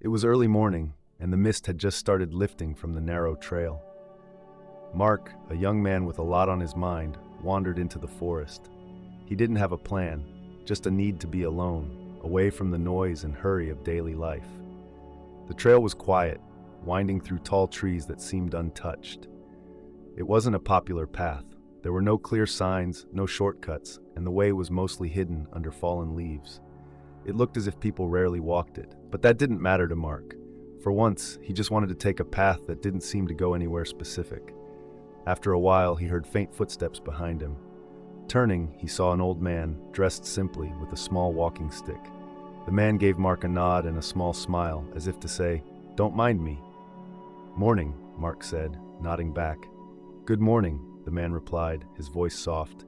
It was early morning, and the mist had just started lifting from the narrow trail. Mark, a young man with a lot on his mind, wandered into the forest. He didn't have a plan, just a need to be alone, away from the noise and hurry of daily life. The trail was quiet, winding through tall trees that seemed untouched. It wasn't a popular path. There were no clear signs, no shortcuts, and the way was mostly hidden under fallen leaves. It looked as if people rarely walked it, but that didn't matter to Mark. For once, he just wanted to take a path that didn't seem to go anywhere specific. After a while, he heard faint footsteps behind him. Turning, he saw an old man, dressed simply, with a small walking stick. The man gave Mark a nod and a small smile, as if to say, "Don't mind me." "Morning," Mark said, nodding back. "Good morning," the man replied, his voice soft.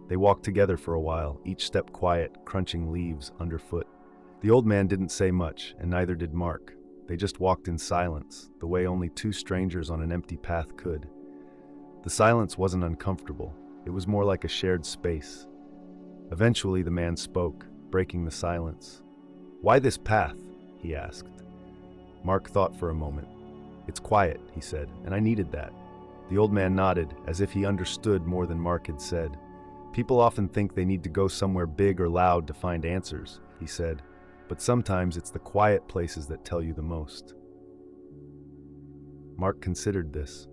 They walked together for a while, each step quiet, crunching leaves underfoot. The old man didn't say much, and neither did Mark. They just walked in silence, the way only two strangers on an empty path could. The silence wasn't uncomfortable. It was more like a shared space. Eventually, the man spoke, breaking the silence. "Why this path?" he asked. Mark thought for a moment. "It's quiet," he said, "and I needed that." The old man nodded, as if he understood more than Mark had said. "People often think they need to go somewhere big or loud to find answers," he said, "but sometimes it's the quiet places that tell you the most." Mark considered this.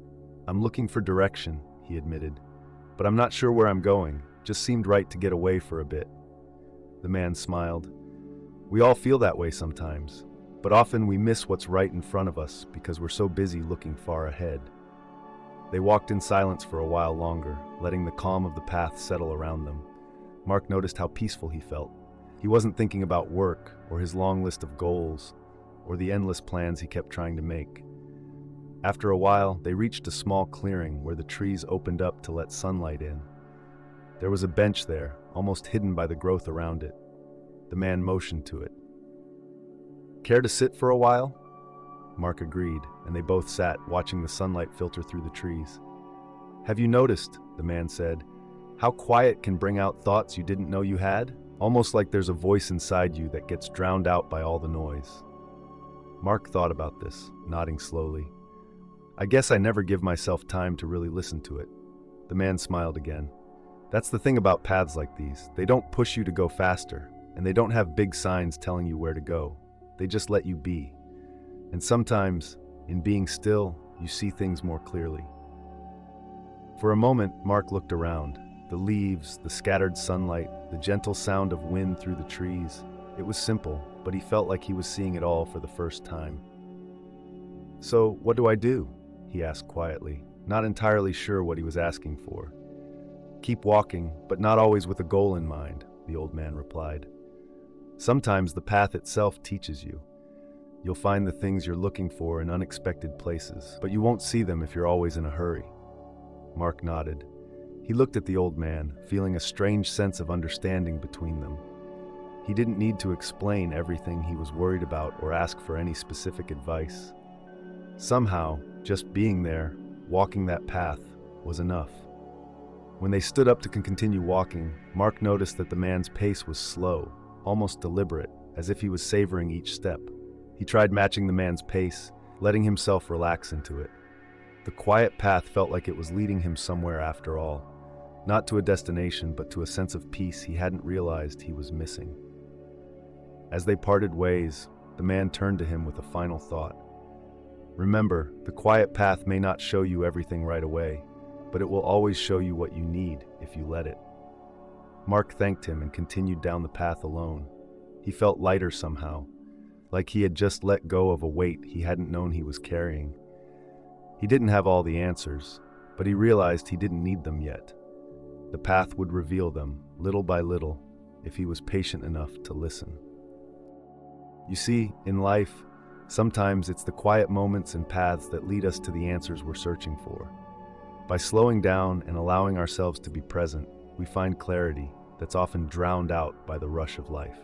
"I'm looking for direction," he admitted, "but I'm not sure where I'm going. Just seemed right to get away for a bit." The man smiled. "We all feel that way sometimes, but often we miss what's right in front of us because we're so busy looking far ahead." They walked in silence for a while longer, letting the calm of the path settle around them. Mark noticed how peaceful he felt. He wasn't thinking about work, or his long list of goals, or the endless plans he kept trying to make. After a while, they reached a small clearing where the trees opened up to let sunlight in. There was a bench there, almost hidden by the growth around it. The man motioned to it. "Care to sit for a while?" Mark agreed, and they both sat, watching the sunlight filter through the trees. "Have you noticed," the man said, "how quiet can bring out thoughts you didn't know you had? Almost like there's a voice inside you that gets drowned out by all the noise." Mark thought about this, nodding slowly. "I guess I never give myself time to really listen to it." The man smiled again. "That's the thing about paths like these. They don't push you to go faster, and they don't have big signs telling you where to go. They just let you be. And sometimes, in being still, you see things more clearly." For a moment, Mark looked around. The leaves, the scattered sunlight, the gentle sound of wind through the trees. It was simple, but he felt like he was seeing it all for the first time. "So, what do I do?" he asked quietly, not entirely sure what he was asking for. "Keep walking, but not always with a goal in mind," the old man replied. "Sometimes the path itself teaches you. You'll find the things you're looking for in unexpected places, but you won't see them if you're always in a hurry." Mark nodded. He looked at the old man, feeling a strange sense of understanding between them. He didn't need to explain everything he was worried about or ask for any specific advice. Somehow, just being there, walking that path, was enough. When they stood up to continue walking, Mark noticed that the man's pace was slow, almost deliberate, as if he was savoring each step. He tried matching the man's pace, letting himself relax into it. The quiet path felt like it was leading him somewhere after all, not to a destination, but to a sense of peace he hadn't realized he was missing. As they parted ways, the man turned to him with a final thought. "Remember, the quiet path may not show you everything right away, but it will always show you what you need if you let it." Mark thanked him and continued down the path alone. He felt lighter somehow, like he had just let go of a weight he hadn't known he was carrying. He didn't have all the answers, but he realized he didn't need them yet. The path would reveal them, little by little, if he was patient enough to listen. You see, in life, sometimes it's the quiet moments and paths that lead us to the answers we're searching for. By slowing down and allowing ourselves to be present, we find clarity that's often drowned out by the rush of life.